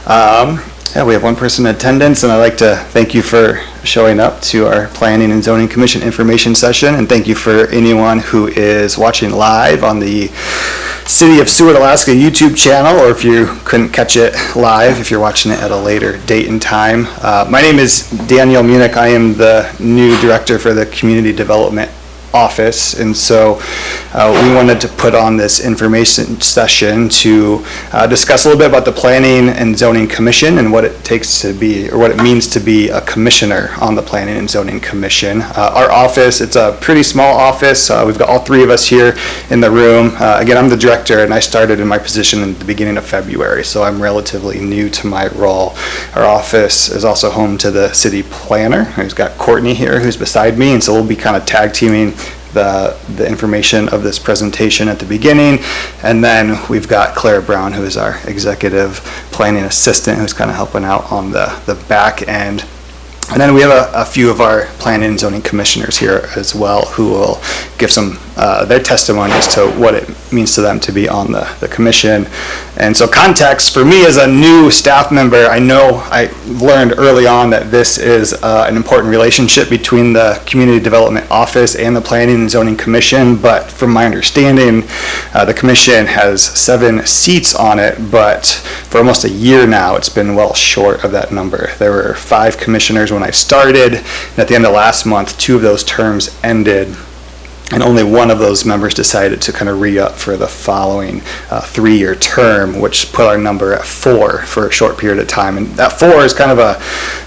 Yeah, we have one person in attendance, and I'd like to thank you for showing up to our Planning and Zoning Commission information session, and thank you for anyone who is watching live on the City of Seward, Alaska YouTube channel, or if you couldn't catch it live, if you're watching it at a later date and time. My name is Daniel Munich. I am the new director for the Community Development Office, and so we wanted to put on this information session to discuss a little bit about the Planning and Zoning Commission and what it takes to be, or what it means to be a commissioner on the Planning and Zoning Commission. Our office, it's a pretty small office. We've got all three of us here in the room. Again, I'm the director, and I started in my position in the beginning of February, so I'm relatively new to my role. Our office is also home to the city planner, who's got Courtney here, who's beside me, and so we'll be kind of tag teaming the information of this presentation at the beginning, and then we've got Claire Brown, who is our executive planning assistant, who's kind of helping out on the back end. And then we have a few of our planning and zoning commissioners here as well, who will give some their testimony as to what it means to them to be on the commission. And so context for me as a new staff member, I know I learned early on that this is an important relationship between the Community Development Office and the Planning and Zoning Commission, but from my understanding, the commission has 7 seats on it, but for almost a year now, it's been well short of that number. There were 5 commissioners when I started, and at the end of last month, 2 of those terms ended, and only one of those members decided to kind of re-up for the following 3-year term, which put our number at 4 for a short period of time. And that 4 is kind of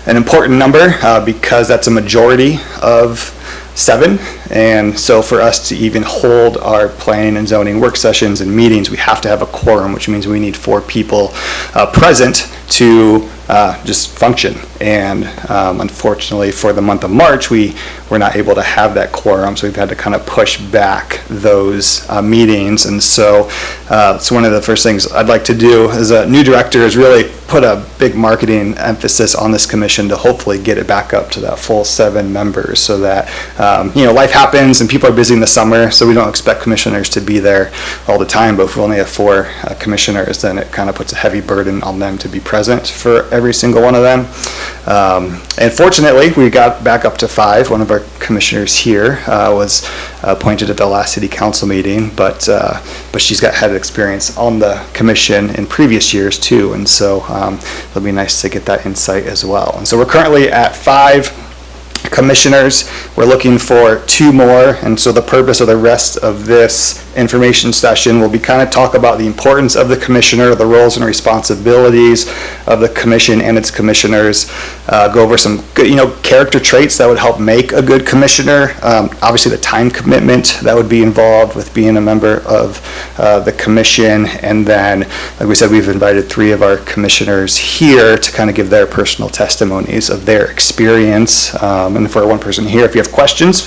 an important number because that's a majority of 7, and so for us to even hold our planning and zoning work sessions and meetings, we have to have a quorum, which means we need 4 people present to just function. And unfortunately for the month of March, we were not able to have that quorum, so we've had to kind of push back those meetings. And so it's one of the first things I'd like to do as a new director is really put a big marketing emphasis on this commission to hopefully get it back up to that full 7 members, so that life happens and people are busy in the summer, so we don't expect commissioners to be there all the time. But if we only have 4 commissioners, then it kind of puts a heavy burden on them to be present for every single one of them. And fortunately, we got back up to 5. One of our commissioners here was appointed at the last city council meeting, but she's had experience on the commission in previous years too, and so it'll be nice to get that insight as well. And so we're currently at 5 commissioners. We're looking for 2 more, and so the purpose of the rest of this information session will be kind of talk about the importance of the commissioner, the roles and responsibilities of the commission and its commissioners, go over some good, character traits that would help make a good commissioner, obviously the time commitment that would be involved with being a member of the commission, and then, like we said, we've invited 3 of our commissioners here to kind of give their personal testimonies of their experience. And for one person here, if you have questions,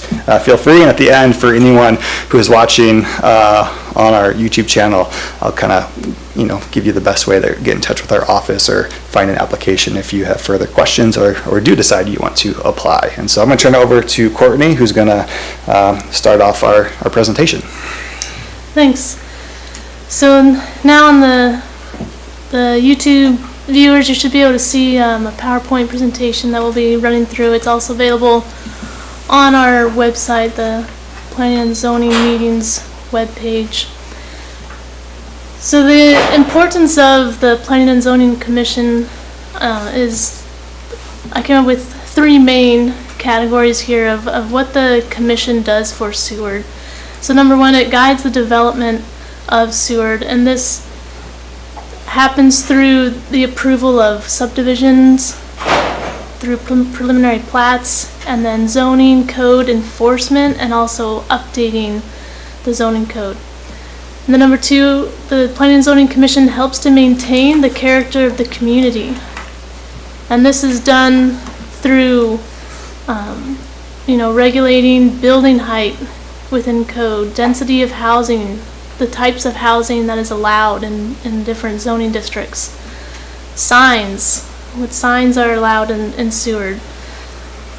feel free. And at the end, for anyone who is watching on our YouTube channel, I'll kind of give you the best way to get in touch with our office or find an application if you have further questions or do decide you want to apply. And so I'm going to turn it over to Courtney, who's going to start off our presentation. Thanks. So now on the YouTube viewers, you should be able to see a PowerPoint presentation that we'll be running through. It's also available on our website, the Planning and Zoning Meetings webpage. So the importance of the Planning and Zoning Commission is, I came up with 3 main categories here of what the commission does for Seward. So number 1, it guides the development of Seward, and this happens through the approval of subdivisions, through preliminary plats, and then zoning code enforcement, and also updating the zoning code. And then number 2, the Planning and Zoning Commission helps to maintain the character of the community, and this is done through regulating building height within code, density of housing, the types of housing that is allowed in different zoning districts, signs, what signs are allowed in Seward,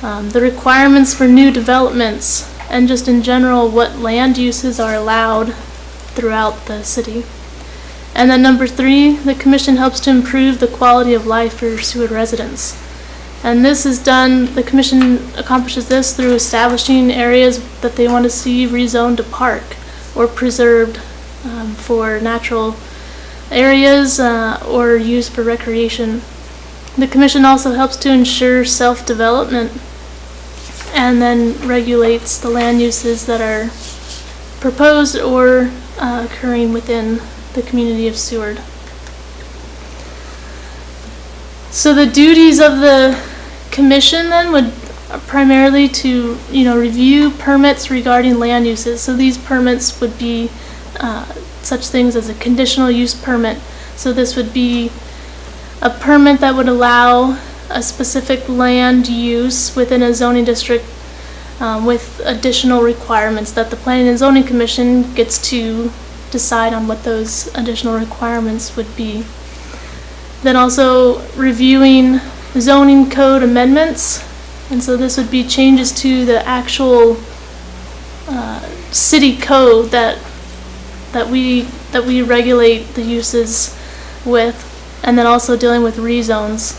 the requirements for new developments, and just in general what land uses are allowed throughout the city. And then number 3, the commission helps to improve the quality of life for Seward residents. And this is done, the commission accomplishes this through establishing areas that they want to see rezoned to park or preserved for natural areas or used for recreation. The commission also helps to ensure self-development and then regulates the land uses that are proposed or occurring within the community of Seward. So the duties of the commission then would primarily to review permits regarding land uses. So these permits would be such things as a conditional use permit. So this would be a permit that would allow a specific land use within a zoning district with additional requirements that the Planning and Zoning Commission gets to decide on what those additional requirements would be. Then also reviewing zoning code amendments, and so this would be changes to the actual city code that we regulate the uses with, and then also dealing with rezones.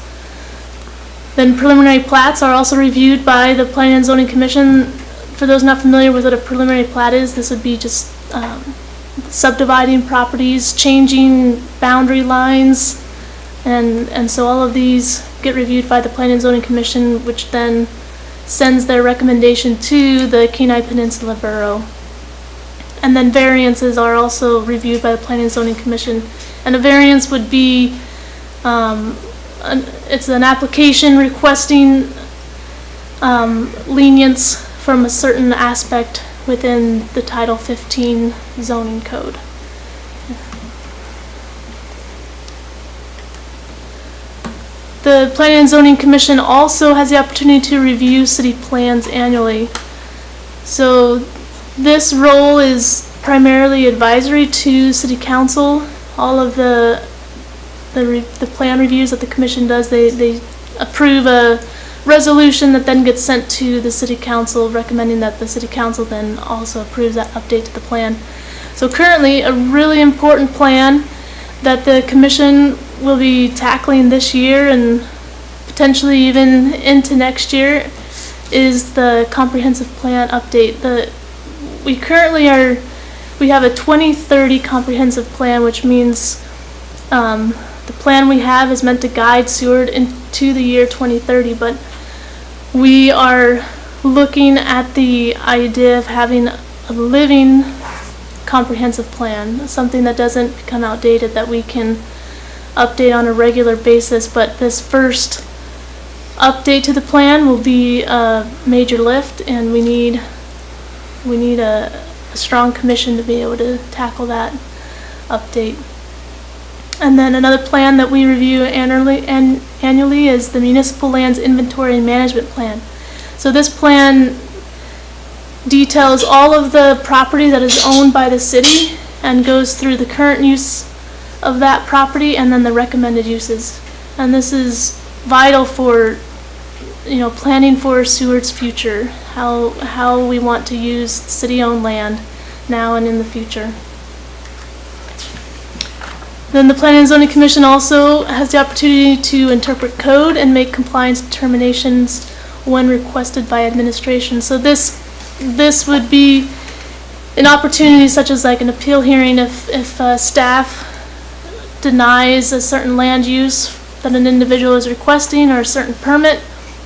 Then preliminary plats are also reviewed by the Planning and Zoning Commission. For those not familiar with what a preliminary plat is, this would be just subdividing properties, changing boundary lines, and so all of these get reviewed by the Planning and Zoning Commission, which then sends their recommendation to the Kenai Peninsula Borough. And then variances are also reviewed by the Planning and Zoning Commission. And a variance would be, it's an application requesting lenience from a certain aspect within the Title 15 zoning code. The Planning and Zoning Commission also has the opportunity to review city plans annually. So this role is primarily advisory to City Council. All of the plan reviews that the Commission does, they approve a resolution that then gets sent to the City Council, recommending that the City Council then also approves that update to the plan. So currently, a really important plan that the Commission will be tackling this year and potentially even into next year is the comprehensive plan update. We have a 2030 comprehensive plan, which means the plan we have is meant to guide Seward into the year 2030, but we are looking at the idea of having a living comprehensive plan, something that doesn't become outdated, that we can update on a regular basis. But this first update to the plan will be a major lift, and we need a strong commission to be able to tackle that update. And then another plan that we review annually is the Municipal Lands Inventory and Management Plan. So this plan details all of the property that is owned by the city and goes through the current use of that property and then the recommended uses. And this is vital for planning for Seward's future, how we want to use city-owned land now and in the future. Then the Planning and Zoning Commission also has the opportunity to interpret code and make compliance determinations when requested by administration. So this would be an opportunity such as like an appeal hearing if staff denies a certain land use that an individual is requesting or a certain permit.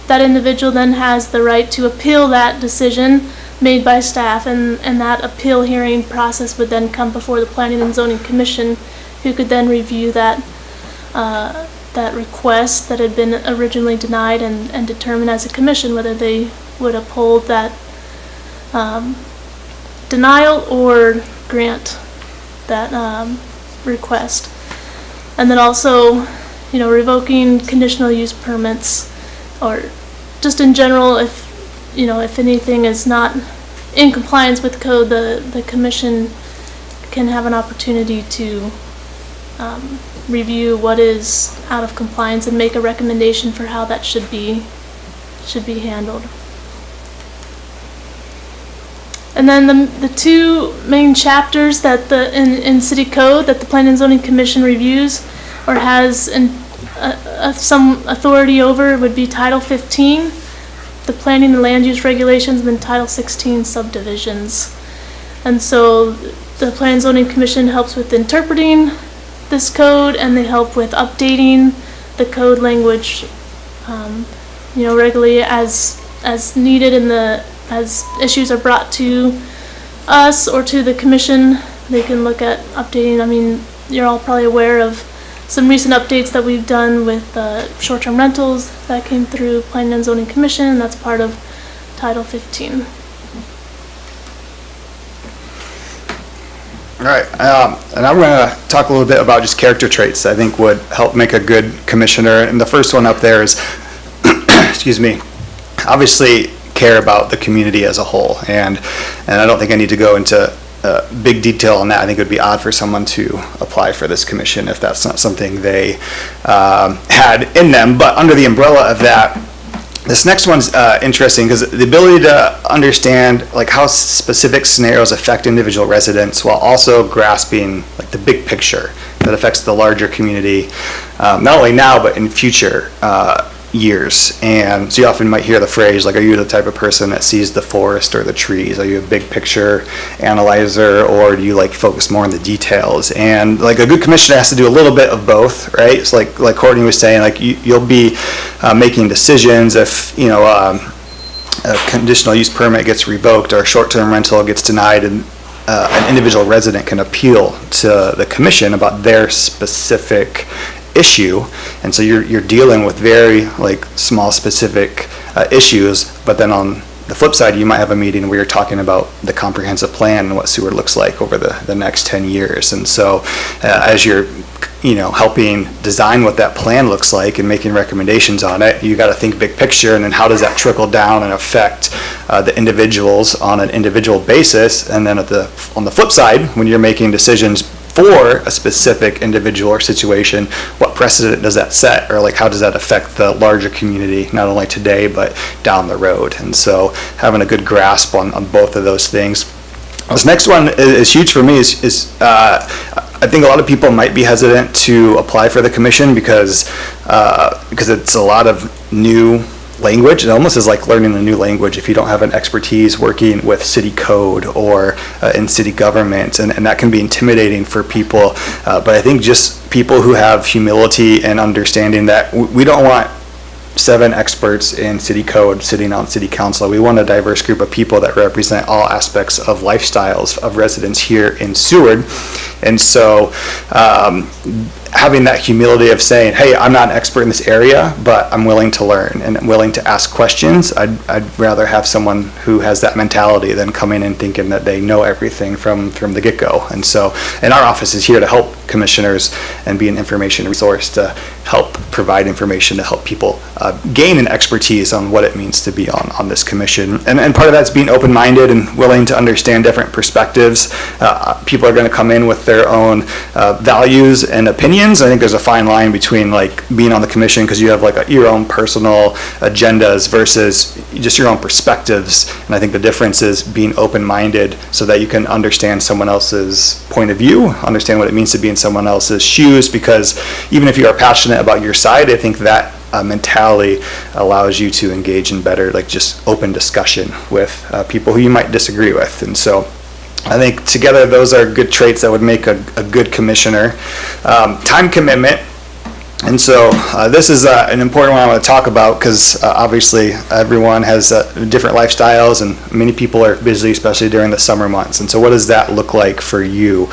That individual then has the right to appeal that decision made by staff, and that appeal hearing process would then come before the Planning and Zoning Commission, who could then review that request that had been originally denied and determine as a commission whether they would uphold that denial or grant that request. And then also, revoking conditional use permits, or just in general, if anything is not in compliance with code, the commission can have an opportunity to review what is out of compliance and make a recommendation for how that should be handled. And then the two main chapters that in city code that the Planning and Zoning Commission reviews or has some authority over would be Title 15, the Planning and Land Use Regulations, and then Title 16 subdivisions. And so the Planning and Zoning Commission helps with interpreting this code, and they help with updating the code language, regularly as needed as issues are brought to us or to the commission. They can look at updating. I mean, you're all probably aware of some recent updates that we've done with short-term rentals that came through Planning and Zoning Commission, and that's part of Title 15. All right, and I'm going to talk a little bit about just character traits that I think would help make a good commissioner. And the first one up there is, excuse me, obviously care about the community as a whole. And I don't think I need to go into big detail on that. I think it would be odd for someone to apply for this commission if that's not something they had in them. But under the umbrella of that, this next one's interesting because the ability to understand like how specific scenarios affect individual residents while also grasping like the big picture that affects the larger community, not only now but in future years. And so you often might hear the phrase like, are you the type of person that sees the forest or the trees? Are you a big picture analyzer, or do you like focus more on the details? And like a good commissioner has to do a little bit of both, right? It's like Courtney was saying, like you'll be making decisions if a conditional use permit gets revoked or a short-term rental gets denied, and an individual resident can appeal to the commission about their specific issue. And so you're dealing with very like small specific issues, but then on the flip side you might have a meeting where you're talking about the comprehensive plan and what sewer looks like over the next 10 years. And so as you're helping design what that plan looks like and making recommendations on it, you got to think big picture, and then how does that trickle down and affect the individuals on an individual basis. And then on the flip side, when you're making decisions for a specific individual or situation, what precedent does that set, or like how does that affect the larger community, not only today but down the road? And so having a good grasp on both of those things. This next one is huge for me. Is I think a lot of people might be hesitant to apply for the commission because it's a lot of new language. It almost is like learning a new language if you don't have an expertise working with city code or in city government, and that can be intimidating for people. But I think just people who have humility and understanding that we don't want 7 experts in city code sitting on city council. We want a diverse group of people that represent all aspects of lifestyles of residents here in Seward. And so having that humility of saying, hey, I'm not an expert in this area, but I'm willing to learn and I'm willing to ask questions. I'd rather have someone who has that mentality than coming in thinking that they know everything from the get-go. And so, and our office is here to help commissioners and be an information resource to help provide information to help people gain an expertise on what it means to be on this commission. And part of that's being open-minded and willing to understand different perspectives. People are going to come in with their own values and opinions. I think there's a fine line between like being on the commission because you have like your own personal agendas versus just your own perspectives. And I think the difference is being open-minded so that you can understand someone else's point of view, understand what it means to be in someone else's shoes, because even if you are passionate about your side, I think that mentality allows you to engage in better, like just open discussion with people who you might disagree with. And so I think together those are good traits that would make a good commissioner. Time commitment. And so this is an important one I want to talk about because obviously everyone has different lifestyles and many people are busy, especially during the summer months. And so what does that look like for you?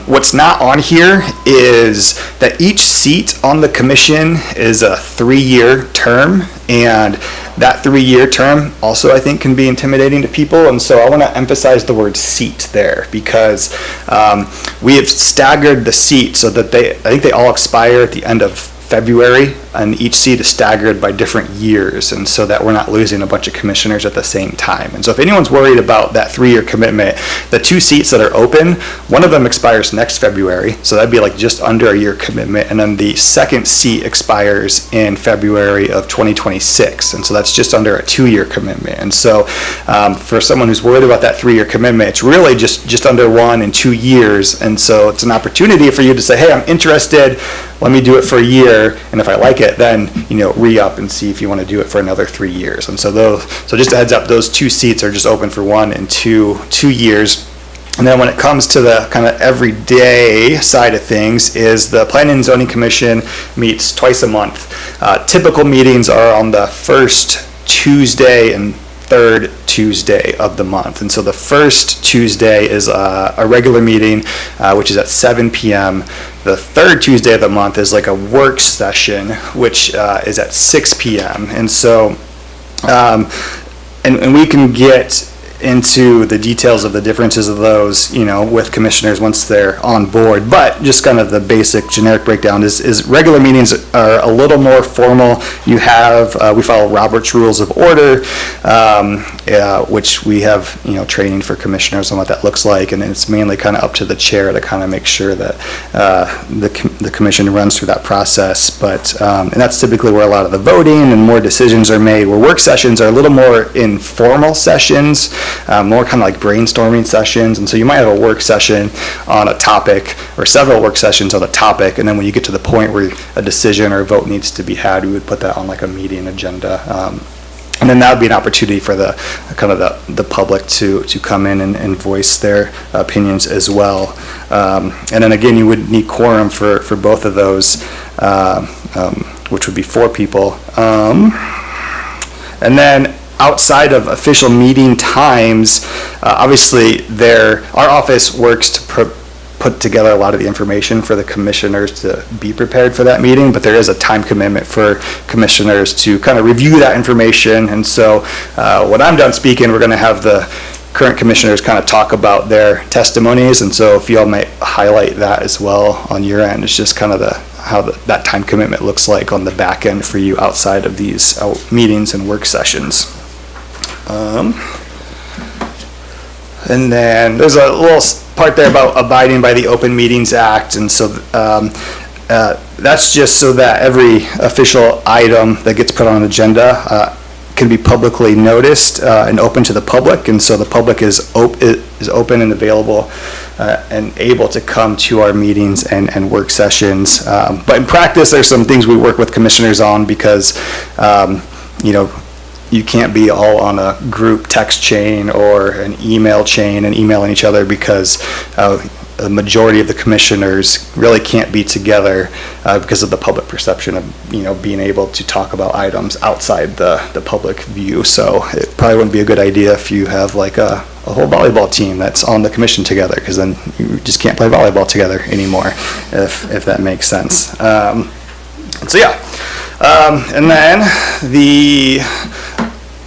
What's not on here is that each seat on the commission is a 3-year term, and that 3-year term also I think can be intimidating to people. And so I want to emphasize the word seat there because we have staggered the seat so that I think they all expire at the end of February, and each seat is staggered by different years, and so that we're not losing a bunch of commissioners at the same time. And so if anyone's worried about that 3-year commitment, the 2 seats that are open, one of them expires next February, so that'd be like just under a year commitment, and then the second seat expires in February of 2026, and so that's just under a 2-year commitment. And so for someone who's worried about that 3-year commitment, it's really just under 1 and 2 years, and so it's an opportunity for you to say, hey, I'm interested, let me do it for a year, and if I like it, then re-up and see if you want to do it for another 3 years. And so just a heads up, those 2 seats are just open for 1 and 2 years. And then when it comes to the kind of everyday side of things, is the Planning and Zoning Commission meets twice a month. Typical meetings are on the first Tuesday and third Tuesday of the month. And so the first Tuesday is a regular meeting, which is at 7 p.m. The third Tuesday of the month is like a work session, which is at 6 p.m. And so, and we can get into the details of the differences of those, with commissioners once they're on board. But just kind of the basic generic breakdown is regular meetings are a little more formal. You have, we follow Robert's Rules of Order, which we have, training for commissioners on what that looks like. And it's mainly kind of up to the chair to kind of make sure that the commission runs through that process. But, and that's typically where a lot of the voting and more decisions are made, where work sessions are a little more informal sessions, more kind of like brainstorming sessions. And so you might have a work session on a topic or several work sessions on a topic, and then when you get to the point where a decision or a vote needs to be had, we would put that on like a meeting agenda. And then that would be an opportunity for the kind of the public to come in and voice their opinions as well. And then again, you would need quorum for both of those, which would be 4 people. And then outside of official meeting times, obviously our office works to put together a lot of the information for the commissioners to be prepared for that meeting, but there is a time commitment for commissioners to kind of review that information. And so when I'm done speaking, we're going to have the current commissioners kind of talk about their testimonies, and so if y'all might highlight that as well on your end, it's just kind of how that time commitment looks like on the back end for you outside of these meetings and work sessions. And then there's a little part there about abiding by the Open Meetings Act, and so that's just so that every official item that gets put on an agenda can be publicly noticed and open to the public, and so the public is open and available and able to come to our meetings and work sessions. But in practice, there's some things we work with commissioners on because you can't be all on a group text chain or an email chain and emailing each other, because the majority of the commissioners really can't be together because of the public perception of being able to talk about items outside the public view. So it probably wouldn't be a good idea if you have like a whole volleyball team that's on the commission together, because then you just can't play volleyball together anymore, if that makes sense. So yeah, and then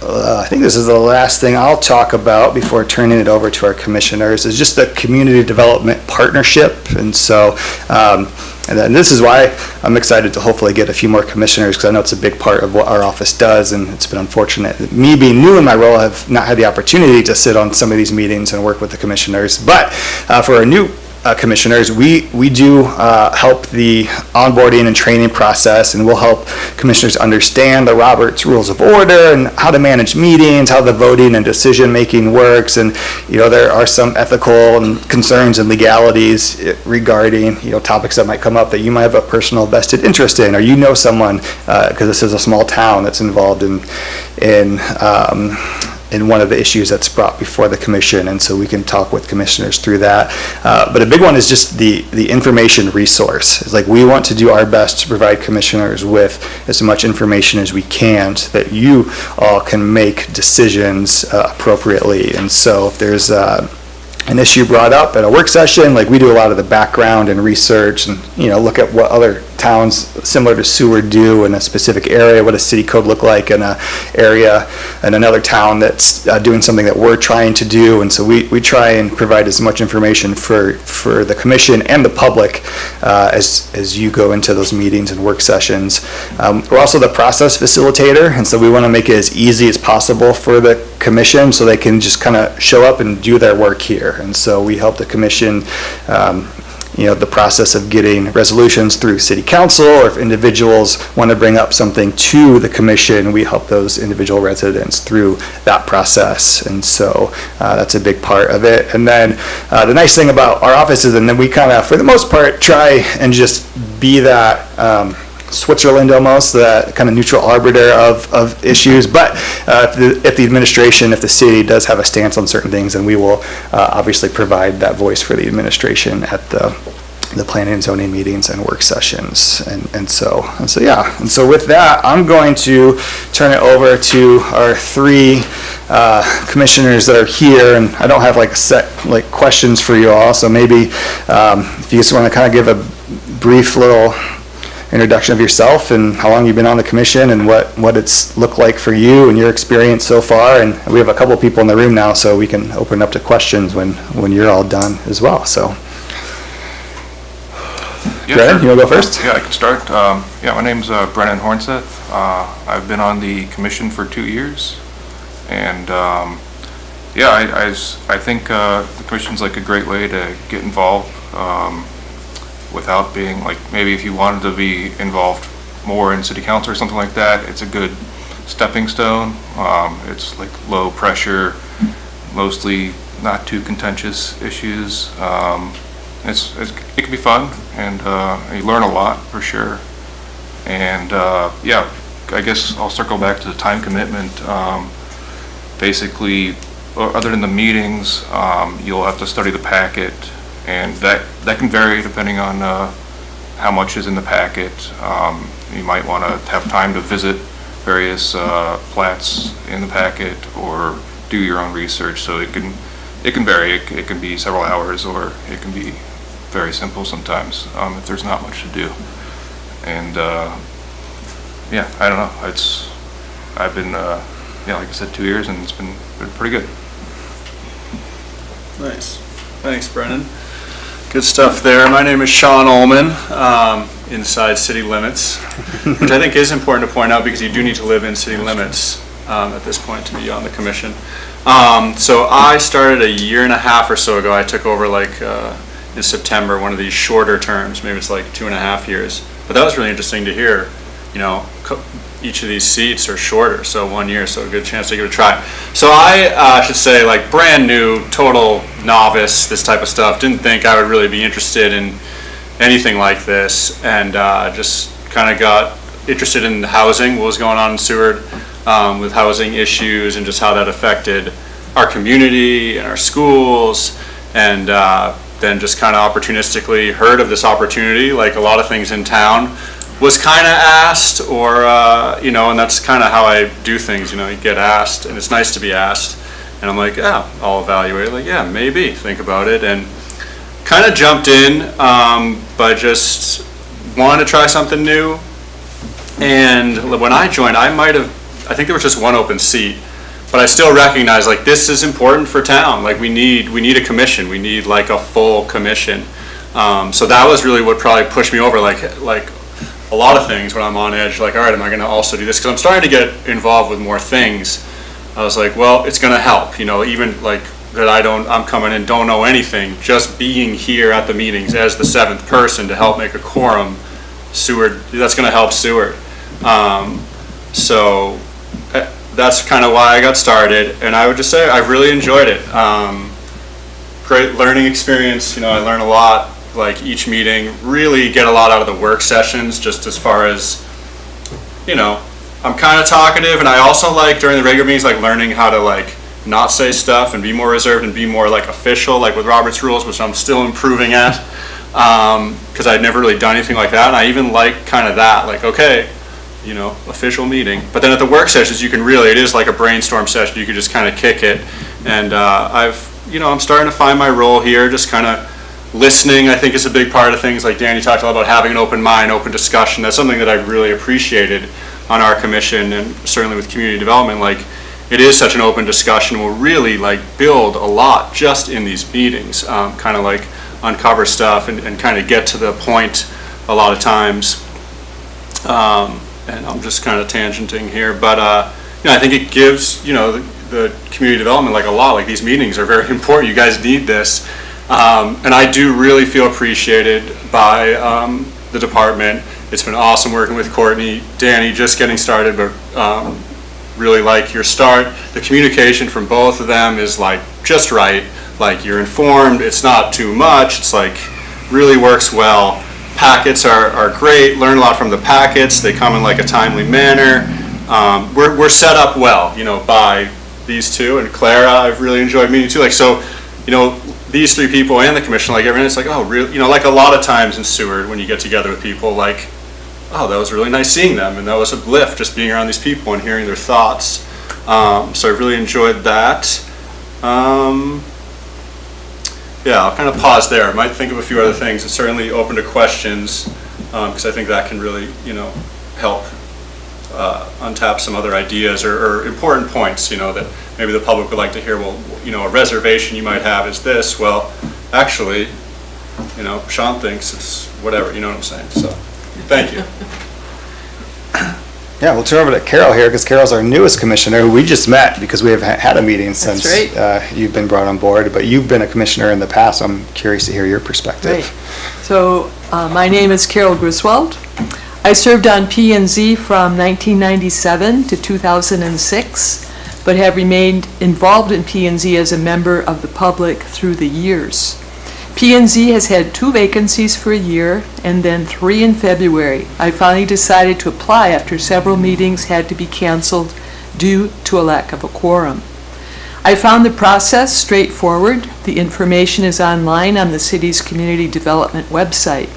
I think this is the last thing I'll talk about before turning it over to our commissioners, is just the community development partnership. And so, and then this is why I'm excited to hopefully get a few more commissioners, because I know it's a big part of what our office does, and it's been unfortunate. Me being new in my role, I've not had the opportunity to sit on some of these meetings and work with the commissioners. But for our new commissioners, we do help the onboarding and training process, and we'll help commissioners understand the Robert's Rules of Order and how to manage meetings, how the voting and decision making works. And there are some ethical and concerns and legalities regarding topics that might come up that you might have a personal vested interest in, or someone, because this is a small town that's involved in one of the issues that's brought before the commission, and so we can talk with commissioners through that. But a big one is just the information resource. It's like we want to do our best to provide commissioners with as much information as we can so that you all can make decisions appropriately. And so if there's an issue brought up at a work session, like we do a lot of the background and research and look at what other towns similar to Seward do in a specific area, what a city code look like in an area in another town that's doing something that we're trying to do. And so we try and provide as much information for the commission and the public as you go into those meetings and work sessions. We're also the process facilitator, and so we want to make it as easy as possible for the commission so they can just kind of show up and do their work here. And so we help the commission the process of getting resolutions through city council, or if individuals want to bring up something to the commission, we help those individual residents through that process. And so that's a big part of it. And then the nice thing about our office is, and then we kind of, for the most part, try and just be that Switzerland almost, that kind of neutral arbiter of issues. But if the administration, if the city does have a stance on certain things, then we will obviously provide that voice for the administration at the planning and zoning meetings and work sessions. And so with that, I'm going to turn it over to our three commissioners that are here, and I don't have like set like questions for you all, so maybe if you just want to kind of give a brief little introduction of yourself and how long you've been on the commission and what it's looked like for you and your experience so far. And we have a couple people in the room now, so we can open up to questions when you're all done as well. So, yeah, Brennan, sure. you want to go first? Yeah, I can start. My name's Brennan Hornseth. I've been on the commission for 2 years, and I think the commission's like a great way to get involved. Without being like, maybe if you wanted to be involved more in city council or something like that, it's a good stepping stone. It's like low pressure, mostly not too contentious issues. It can be fun, and you learn a lot for sure. And I guess I'll circle back to the time commitment. Basically, other than the meetings, you'll have to study the packet. And that can vary depending on how much is in the packet. You might want to have time to visit various plats in the packet or do your own research. So it can vary. It can be several hours, or it can be very simple sometimes if there's not much to do. And I don't know. I've been like I said, 2 years, and it's been pretty good. Nice. Thanks, Brennan. Good stuff there. My name is Sean Ullman, inside city limits, which I think is important to point out because you do need to live in city limits at this point to be on the commission. So I started a year and a half or so ago. I took over in September, one of these shorter terms, maybe it's like 2.5 years. But that was really interesting to hear, each of these seats are shorter, so 1 year, so a good chance to give it a try. So I should say, like, brand new, total novice, this type of stuff. Didn't think I would really be interested in anything like this, and just kind of got interested in housing, what was going on in Seward with housing issues and just how that affected our community and our schools, and then just kind of opportunistically heard of this opportunity, like a lot of things in town. Was kind of asked, or and that's kind of how I do things. You get asked, and it's nice to be asked. And I'm like, yeah, I'll evaluate it. Like, yeah, maybe think about it, and kind of jumped in, but just wanted to try something new. And when I joined, I think there was just one open seat, but I still recognize like this is important for town. Like we need a commission. We need like a full commission. So that was really what probably pushed me over. Like. A lot of things when I'm on edge, like, all right, am I going to also do this? Because I'm starting to get involved with more things. I was like, well, it's going to help, even like that I'm coming in, don't know anything, just being here at the meetings as the 7th person to help make a quorum, Seward, that's going to help Seward. So that's kind of why I got started, and I would just say I've really enjoyed it. Great learning experience, I learned a lot. Like each meeting, really get a lot out of the work sessions, just as far as, I'm kind of talkative, and I also like during the regular meetings, like learning how to like not say stuff and be more reserved and be more like official, like with Robert's rules, which I'm still improving at, because I'd never really done anything like that, and I even like kind of that, like, okay, official meeting. But then at the work sessions, you can really, it is like a brainstorm session, you can just kind of kick it, and I'm starting to find my role here, just kind of listening, I think, is a big part of things. Like Danny talked a lot about having an open mind, open discussion. That's something that I've really appreciated on our commission, and certainly with community development. Like, it is such an open discussion. We'll really like build a lot just in these meetings, kind of like uncover stuff and kind of get to the point a lot of times. And I'm just kind of tangenting here, but you know, I think it gives, you know, the community development like a lot. Like, these meetings are very important. You guys need this, and I do really feel appreciated by the department. It's been awesome working with Courtney, Danny, just getting started, but really like your start. The communication from both of them is like just right. Like, you're informed. It's not too much. It's like really works well. Packets are great. Learn a lot from the packets. They come in like a timely manner. We're set up well, you know, by these two, and Clara, I've really enjoyed meeting too. Like, so, you know, these three people and the commission, like everything, it's like, oh, really, you know, like a lot of times in Seward when you get together with people, like, oh, that was really nice seeing them, and that was a lift just being around these people and hearing their thoughts. So I really enjoyed that. Yeah, I'll kind of pause there. I might think of a few other things, and certainly open to questions, because I think that can really, you know, help untap some other ideas or important points, you know, that maybe the public would like to hear. Well, you know, a reservation you might have is this. Well, actually, you know, Sean thinks it's whatever, you know what I'm saying? So, thank you. Yeah, we'll turn over to Carol here, because Carol's our newest commissioner, who we just met because we have had a meeting since you've been brought on board, but you've been a commissioner in the past, so I'm curious to hear your perspective. Right. So my name is Carol Griswold. I served on P&Z from 1997 to 2006, but have remained involved in P&Z as a member of the public through the years. P&Z has had 2 vacancies for a year and then 3 in February. I finally decided to apply after several meetings had to be canceled due to a lack of a quorum. I found the process straightforward. The information is online on the city's community development website.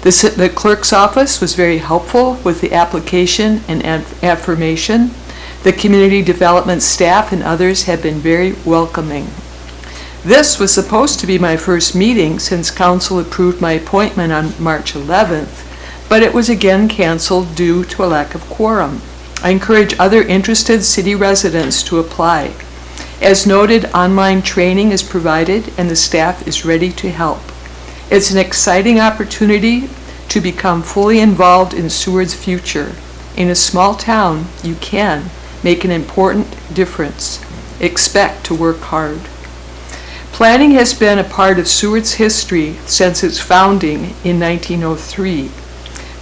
The clerk's office was very helpful with the application and affirmation. The community development staff and others have been very welcoming. This was supposed to be my first meeting since council approved my appointment on March 11th, but it was again canceled due to a lack of quorum. I encourage other interested city residents to apply. As noted, online training is provided and the staff is ready to help. It's an exciting opportunity to become fully involved in Seward's future. In a small town, you can make an important difference. Expect to work hard. Planning has been a part of Seward's history since its founding in 1903.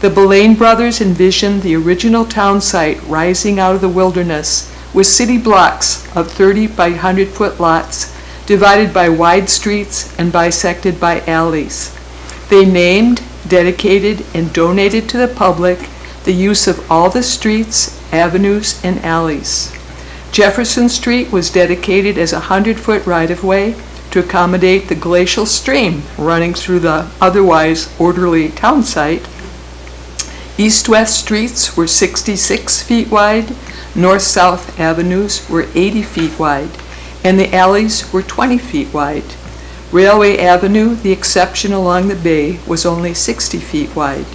The Belaine brothers envisioned the original town site rising out of the wilderness with city blocks of 30 by 100-foot lots divided by wide streets and bisected by alleys. They named, dedicated, and donated to the public the use of all the streets, avenues, and alleys. Jefferson Street was dedicated as a 100-foot right-of-way to accommodate the glacial stream running through the otherwise orderly town site. East-west streets were 66 feet wide, north-south avenues were 80 feet wide, and the alleys were 20 feet wide. Railway Avenue, the exception along the bay, was only 60 feet wide.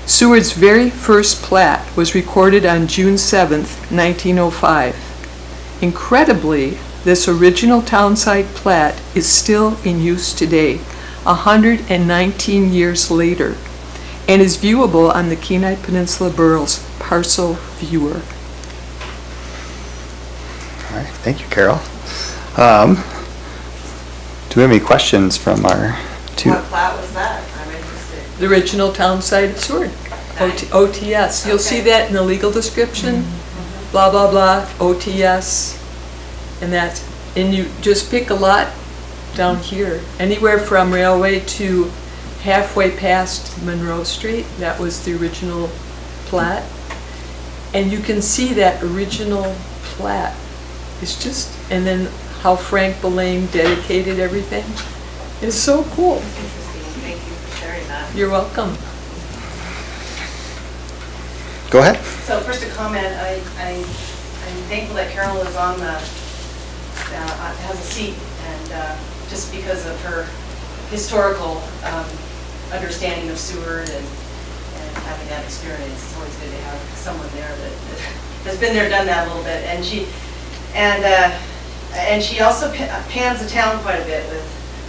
Seward's very first plat was recorded on June 7, 1905. Incredibly, this original townsite plat is still in use today, 119 years later, and is viewable on the Kenai Peninsula Borough's parcel viewer. All right, thank you, Carol. Do we have any questions from our two? What plat was that? I'm interested. The original townsite of Seward, OTS. You'll see that in the legal description, blah, blah, blah, OTS, and that. And you just pick a lot down here, anywhere from Railway to halfway past Monroe Street. That was the original plat. And you can see that original plat. It's just, and then how Frank Belaine dedicated everything. It's so cool. Interesting. Thank you for sharing that. You're welcome. Go ahead. So first a comment, I'm thankful that Carol is on the, has a seat, and just because of her historical understanding of Seward and having that experience. It's always good to have someone there that has been there, done that a little bit. And she also pans the town quite a bit with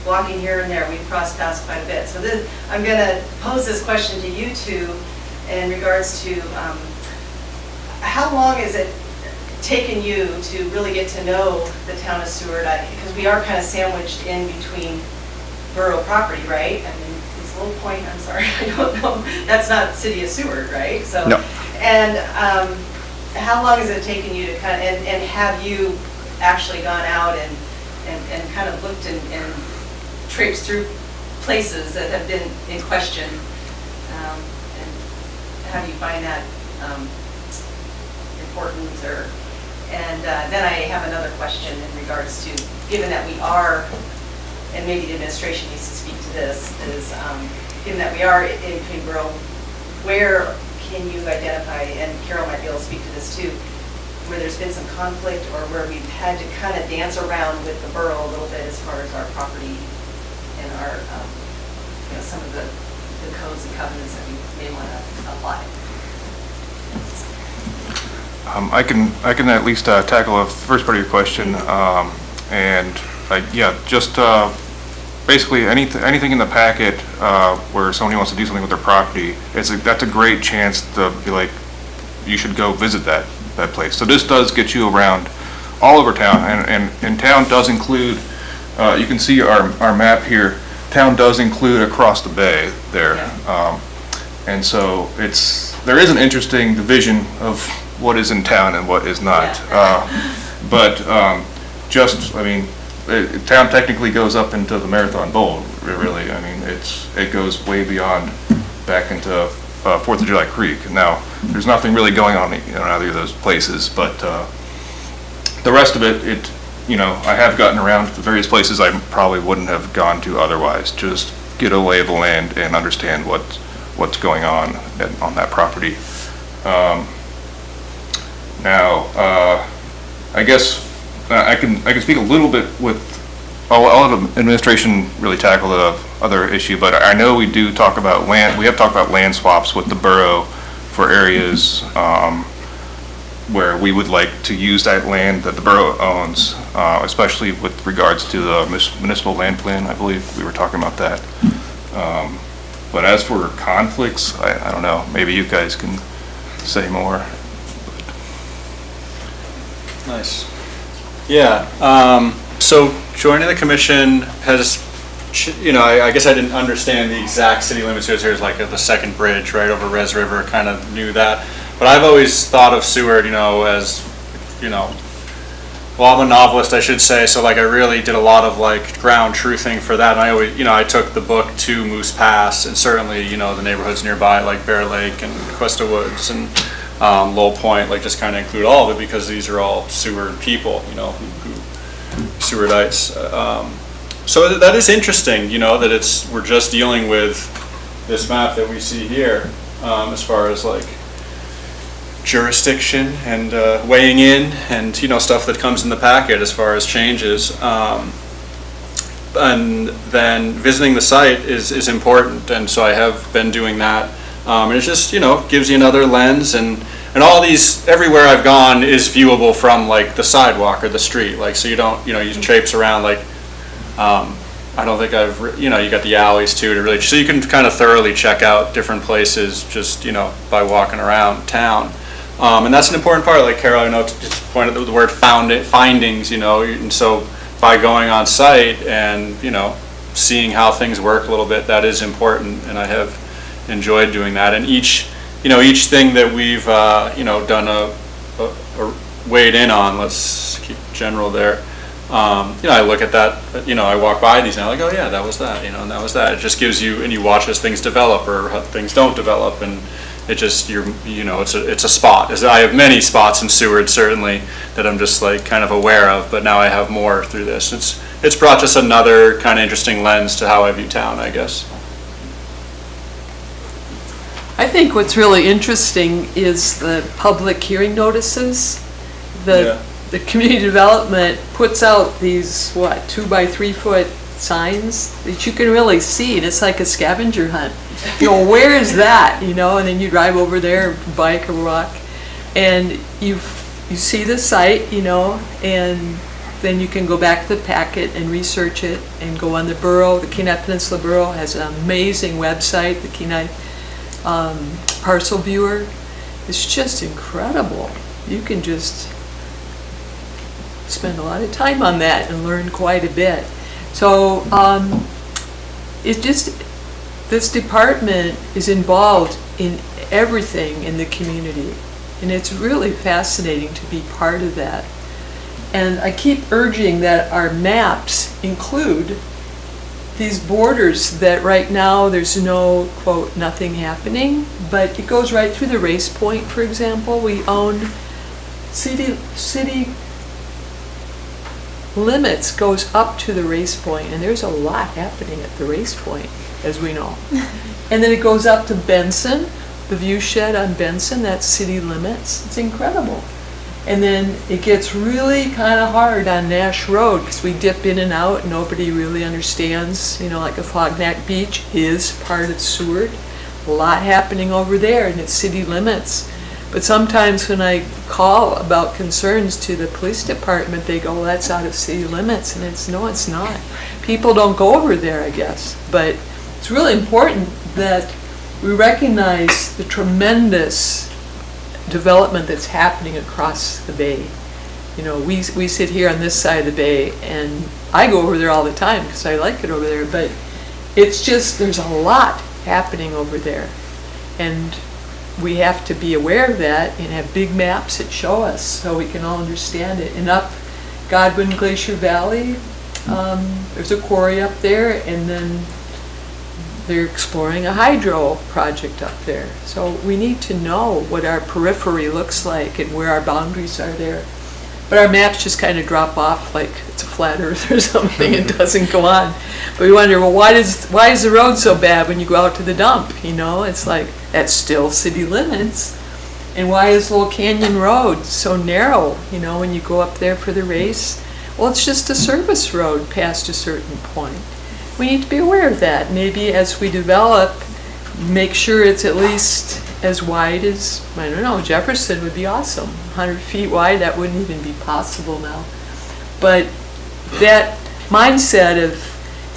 walking here and there. We've crossed paths quite a bit. So I'm going to pose this question to you two in regards to how long has it taken you to really get to know the town of Seward? Because we are kind of sandwiched in between borough property, right? I mean, this little point, I'm sorry, I don't know. That's not city of Seward, right? So, No. And how long has it taken you to kind of, and have you actually gone out and kind of looked and traipsed through places that have been in question? And how do you find that important? And then I have another question in regards to, given that we are, and maybe the administration needs to speak to this, is given that we are in between borough, where can you identify, and Carol might be able to speak to this too, where there's been some conflict or where we've had to kind of dance around with the borough a little bit as far as our property and our, some of the codes and covenants that we may want to apply. I can at least tackle the first part of your question, just basically anything in the packet where somebody wants to do something with their property, that's a great chance to be like, you should go visit that place. So this does get you around all over town, and town does include, you can see our map here, town does include across the bay there. Yeah. And so there is an interesting division of what is in town and what is not. Yeah. Town technically goes up into the Marathon Bowl, really. I mean, it goes way beyond back into 4th of July Creek. Now, there's nothing really going on in either of those places, but the rest of it, I have gotten around to various places I probably wouldn't have gone to otherwise. Just get a lay of the land and understand what's going on that property. I guess I can speak a little bit with. I'll let the administration really tackle the other issue, but I know we do talk about land. We have talked about land swaps with the borough for areas where we would like to use that land that the borough owns, especially with regards to the municipal land plan. I believe we were talking about that. But as for conflicts, I don't know. Maybe you guys can say more. Nice. Yeah. So joining the commission has, I guess I didn't understand the exact city limits. There's like the second bridge right over Res River. Kind of knew that, but I've always thought of Seward, as, well, I'm a novelist, I should say. So like I really did a lot of like ground truthing for that. And I always, I took the book to Moose Pass, and certainly, the neighborhoods nearby like Bear Lake and Cuesta Woods and Lowell Point, like just kind of include all of it because these are all Seward people, who Sewardites. So that is interesting, that we're just dealing with this map that we see here, as far as like jurisdiction and weighing in and, stuff that comes in the packet as far as changes. And then visiting the site is important, and so I have been doing that. And it just, gives you another lens, and all these, everywhere I've gone is viewable from like the sidewalk or the street, like, so you don't, you traipse around, like, I don't think you got the alleys too to really, so you can kind of thoroughly check out different places just, by walking around town. And that's an important part, like Carol, just pointed out the word findings, and so by going on site and, seeing how things work a little bit, that is important, and I have enjoyed doing that. And each thing that we've done a weighed in on, let's keep general there. I look at that, I walk by these and I'm like, oh yeah, that was that, and that was that. It just gives you, and you watch as things develop or how things don't develop, and it just, it's a spot. I have many spots in Seward certainly that I'm just like kind of aware of, but now I have more through this. It's brought just another kind of interesting lens to how I view town, I guess. I think what's really interesting is the public hearing notices. The community development puts out these, 2 by 3 foot signs that you can really see, and it's like a scavenger hunt. You know, where is that, you know, and then you drive over there, bike or walk, and you see the site, you know, and then you can go back to the packet and research it and go on the Borough. The Kenai Peninsula Borough has an amazing website, the Kenai Parcel Viewer. It's just incredible. You can just spend a lot of time on that and learn quite a bit. So this department is involved in everything in the community, and it's really fascinating to be part of that. And I keep urging that our maps include these borders that right now there's no, quote, nothing happening, but it goes right through the race point, for example. We own city limits goes up to the race point, and there's a lot happening at the race point, as we know. And then it goes up to Benson, the view shed on Benson, that's city limits. It's incredible. And then it gets really kind of hard on Nash Road because we dip in and out. Nobody really understands, you know, like a Fognac Beach is part of Seward. A lot happening over there and it's city limits. But sometimes when I call about concerns to the police department, they go, well, that's out of city limits. And no, it's not. People don't go over there, I guess. But it's really important that we recognize the tremendous development that's happening across the bay. You know, we sit here on this side of the bay, and I go over there all the time because I like it over there, but it's just, there's a lot happening over there. And we have to be aware of that and have big maps that show us so we can all understand it. And up Godwin Glacier Valley, there's a quarry up there, and then they're exploring a hydro project up there. So we need to know what our periphery looks like and where our boundaries are there. But our maps just kind of drop off like it's a flat earth or something. It doesn't go on. But we wonder, well, why is the road so bad when you go out to the dump? You know, it's like, that's still city limits. And why is Little Canyon Road so narrow, you know, when you go up there for the race? Well, it's just a service road past a certain point. We need to be aware of that. Maybe as we develop, make sure it's at least as wide as, I don't know, Jefferson would be awesome. 100 feet wide, that wouldn't even be possible now. But that mindset of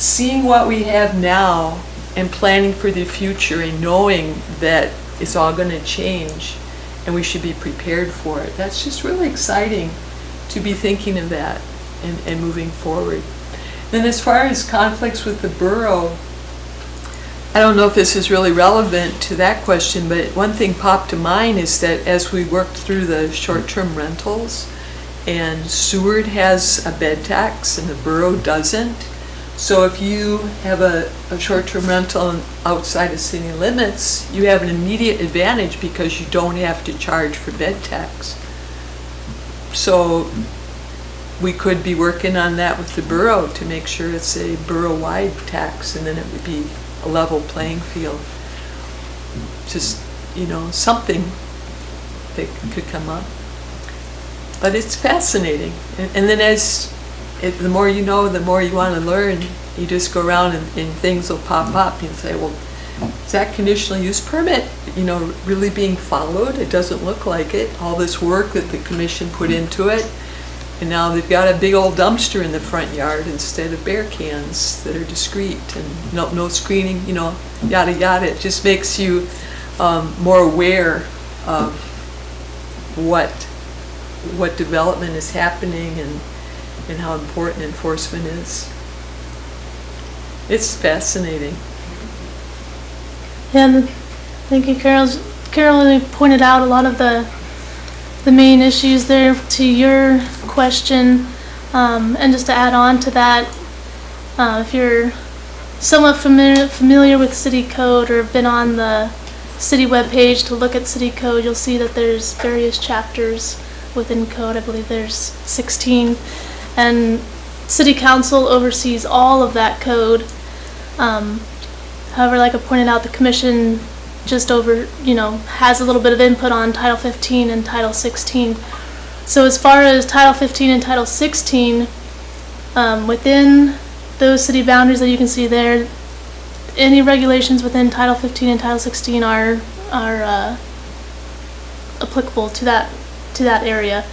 seeing what we have now and planning for the future and knowing that it's all going to change and we should be prepared for it, that's just really exciting to be thinking of that and moving forward. Then as far as conflicts with the borough, I don't know if this is really relevant to that question, but one thing popped to mind is that as we worked through the short-term rentals, and Seward has a bed tax and the borough doesn't, so if you have a short-term rental outside of city limits, you have an immediate advantage because you don't have to charge for bed tax. So we could be working on that with the borough to make sure it's a borough-wide tax, and then it would be a level playing field. Just, you know, something that could come up. But it's fascinating. And then the more you know, the more you want to learn. You just go around and things will pop up. You say, well, is that conditional use permit, you know, really being followed? It doesn't look like it. All this work that the commission put into it. And now they've got a big old dumpster in the front yard instead of bear cans that are discreet and no screening, you know, yada yada. It just makes you more aware of what development is happening and how important enforcement is. It's fascinating. Yeah, and thank you, Carol. Carol really pointed out a lot of the main issues there to your question, and just to add on to that, if you're somewhat familiar with city code or have been on the city webpage to look at city code, you'll see that there's various chapters within code. I believe there's 16, and city council oversees all of that code. However, like I pointed out, the commission just has a little bit of input on Title 15 and Title 16. So as far as Title 15 and Title 16, within those city boundaries that you can see there, any regulations within Title 15 and Title 16 are applicable to that area.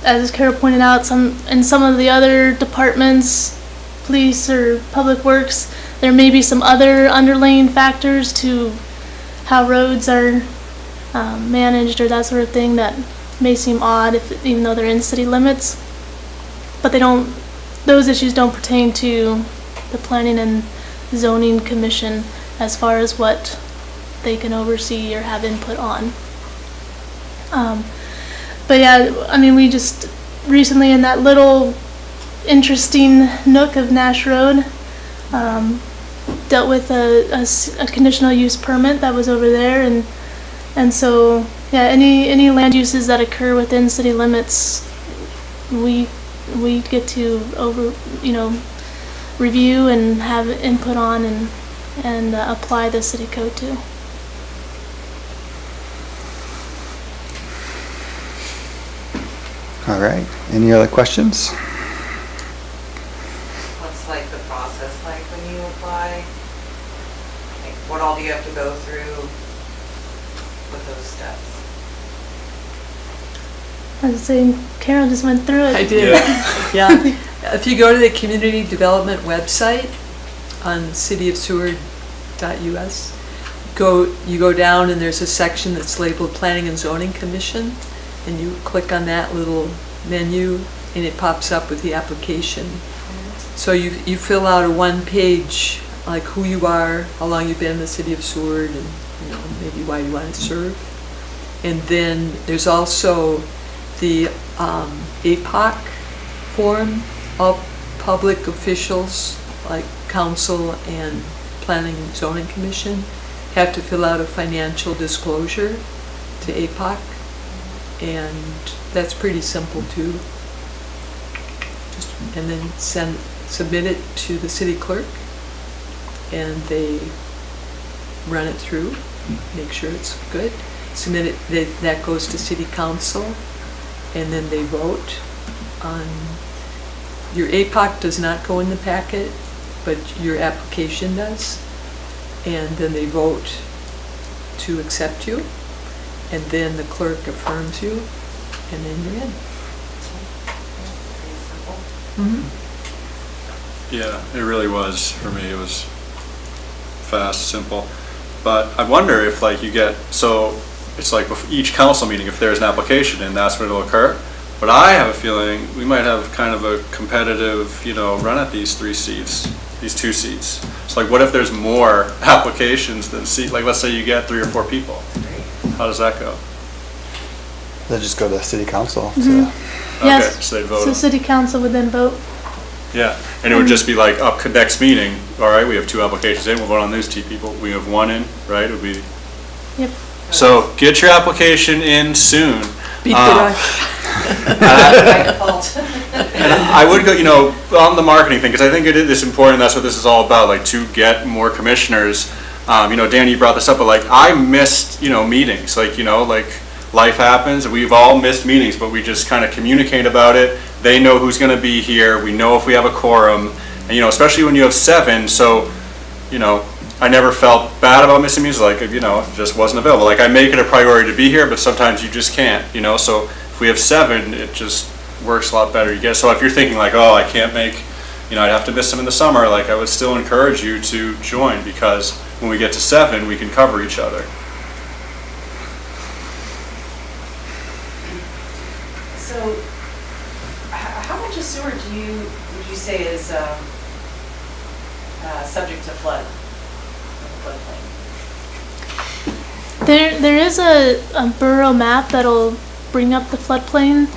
As Carol pointed out, in some of the other departments, police or public works, there may be some other underlying factors to how roads are managed or that sort of thing that may seem odd even though they're in city limits. But those issues don't pertain to the Planning and Zoning Commission as far as what they can oversee or have input on. But yeah, I mean, we just recently in that little interesting nook of Nash Road dealt with a conditional use permit that was over there, and so yeah, any land uses that occur within city limits, we get to review and have input on and apply the city code to. All right, any other questions? What's like the process like when you apply? Like what all do you have to go through with those steps? I was saying, Carol just went through it. I did. Yeah. If you go to the community development website on cityofseward.us, you go down and there's a section that's labeled Planning and Zoning Commission, and you click on that little menu and it pops up with the application. So you fill out a one-page, like who you are, how long you've been in the city of Seward, and maybe why you want to serve. And then there's also the APOC form. All public officials like council and Planning and Zoning Commission have to fill out a financial disclosure to APOC, and that's pretty simple too. And then submit it to the city clerk, and they run it through, make sure it's good. Submit it, that goes to city council, and then they vote on. Your APOC does not go in the packet, but your application does. And then they vote to accept you, and then the clerk affirms you, and then you're in. Pretty simple. Yeah, it really was, for me, it was fast, simple. But I wonder if like you get, so it's like each council meeting, if there's an application and that's when it'll occur. But I have a feeling we might have kind of a competitive, run at these two seats. So like what if there's more applications than seats? Like let's say you get 3 or 4 people. How does that go? They'll just go to city council. Mhm. Yes. Okay, so they vote. So city council would then vote. Yeah, and it would just be like up next meeting, all right, we have 2 applications in, we'll vote on these 2 people. We have 1 in, right? It would be. Yep. So get your application in soon. Beat the rush. By default. And I would go, on the marketing thing, because I think it is important, that's what this is all about, like to get more commissioners. Danny, you brought this up, but like I missed, meetings, like life happens, and we've all missed meetings, but we just kind of communicate about it. They know who's going to be here. We know if we have a quorum, and especially when you have 7. So, I never felt bad about missing meetings. Like it just wasn't available. Like I make it a priority to be here, but sometimes you just can't. So if we have 7, it just works a lot better. So if you're thinking like, oh, I can't make, I'd have to miss them in the summer. Like I would still encourage you to join, because when we get to 7, we can cover each other. So, how much of Seward would you say is subject to floodplain? There is a borough map that'll bring up the floodplain,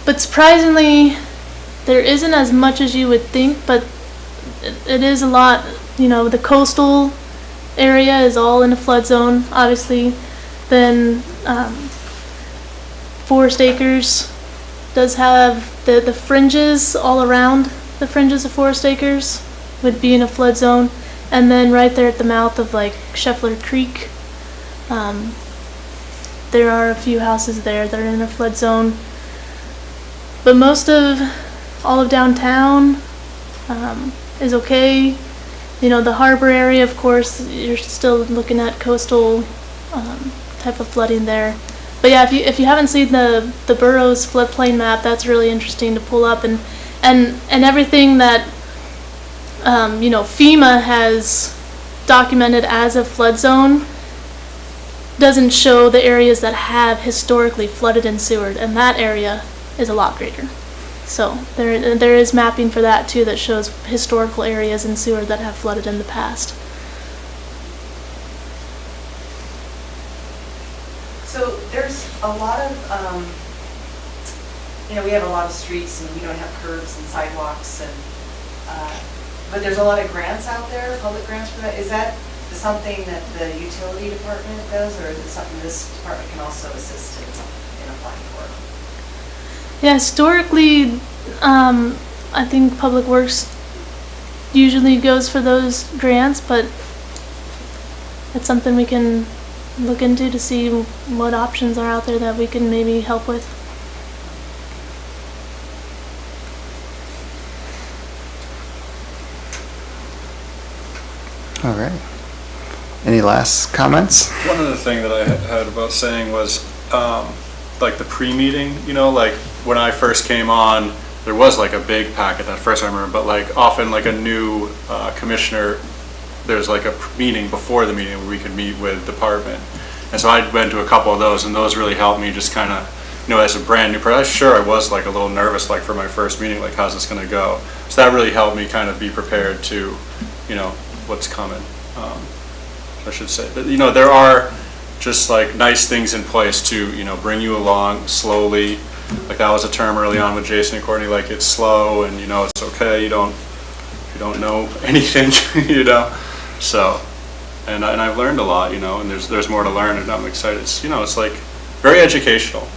but surprisingly, there isn't as much as you would think, but it is a lot. The coastal area is all in a flood zone, obviously. Then Forest Acres does have the fringes all around. The fringes of Forest Acres would be in a flood zone, and then right there at the mouth of like Scheffler Creek, there are a few houses there that are in a flood zone. but most of all of downtown is okay. You know, the harbor area, of course, you're still looking at coastal type of flooding there. But yeah, if you haven't seen the borough's floodplain map, that's really interesting to pull up, and everything that you know, FEMA has documented as a flood zone doesn't show the areas that have historically flooded and sewered, and that area is a lot greater. So there is mapping for that too, that shows historical areas in sewer that have flooded in the past. So there's a lot of, you know, we have a lot of streets and we don't have curbs and sidewalks, and but there's a lot of grants out there, public grants for that. Is that something that the utility department does, or is it something this department can also assist in applying for? Yeah, historically, I think Public Works usually goes for those grants, but it's something we can look into to see what options are out there that we can maybe help with. All right. Any last comments? One other thing that I had about saying was, like the pre-meeting, you know, like when I first came on, there was like a big packet at first, I remember, but like often like a new commissioner, there's like a meeting before the meeting where we could meet with department. And so I went to a couple of those, and those really helped me just kind of, you know, as a brand new person, sure I was like a little nervous like for my first meeting, like how's this going to go? So that really helped me kind of be prepared to, you know, what's coming. I should say, but you know, there are just like nice things in place to, you know, bring you along slowly. Like that was a term early on with Jason and Courtney, like it's slow and you know it's okay, you don't know anything, you know. So and I've learned a lot, you know, and there's more to learn, and I'm excited. It's, you know, it's like very educational.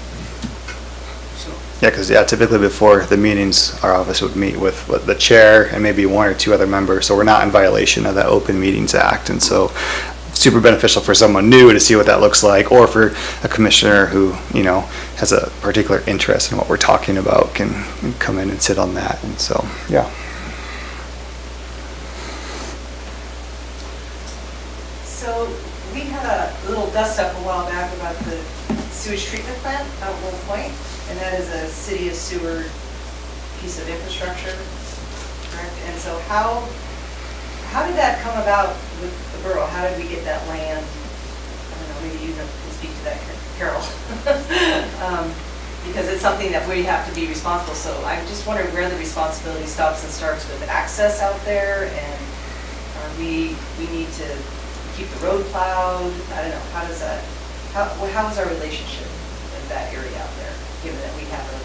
So. Yeah, because typically before the meetings, our office would meet with the chair and maybe one or two other members, so we're not in violation of that Open Meetings Act, and so super beneficial for someone new to see what that looks like, or for a commissioner who, you know, has a particular interest in what we're talking about can come in and sit on that, and so, yeah. So we had a little dust up a while back about the sewage treatment plant out at Wolf Point, and that is a city of Seward piece of infrastructure, correct? And so how did that come about with the borough? How did we get that land? I don't know, maybe you can speak to that, Carol. Because it's something that we have to be responsible. So I'm just wondering where the responsibility stops and starts with access out there, and we need to keep the road plowed. I don't know, how does that, how is our relationship with that area out there, given that we have a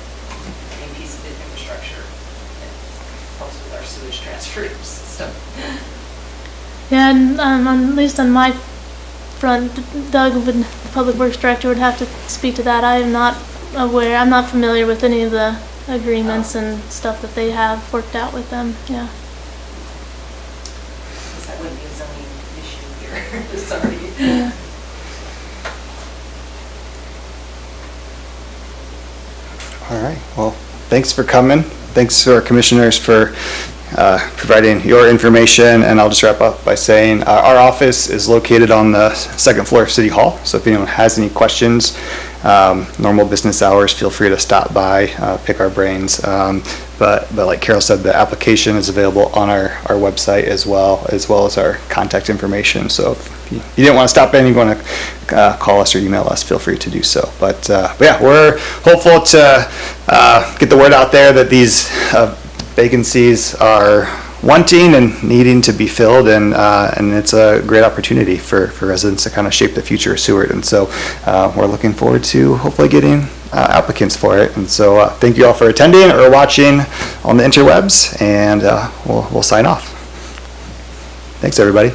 main piece of infrastructure that helps with our sewage transfers and stuff? Yeah, and at least on my front, Doug, the Public Works Director, would have to speak to that. I am not aware, I'm not familiar with any of the agreements and stuff that they have worked out with them, yeah. That wouldn't be a zoning issue here, sorry. Yeah. All right, well, thanks for coming. Thanks to our commissioners for providing your information, and I'll just wrap up by saying our office is located on the second floor of City Hall, so if anyone has any questions, normal business hours, feel free to stop by, pick our brains. But like Carol said, the application is available on our website as well as our contact information. So if you didn't want to stop in, you want to call us or email us, feel free to do so. But yeah, we're hopeful to get the word out there that these vacancies are wanting and needing to be filled, and it's a great opportunity for residents to kind of shape the future of Seward. And so we're looking forward to hopefully getting applicants for it. And so thank you all for attending or watching on the interwebs, and we'll sign off. Thanks, everybody.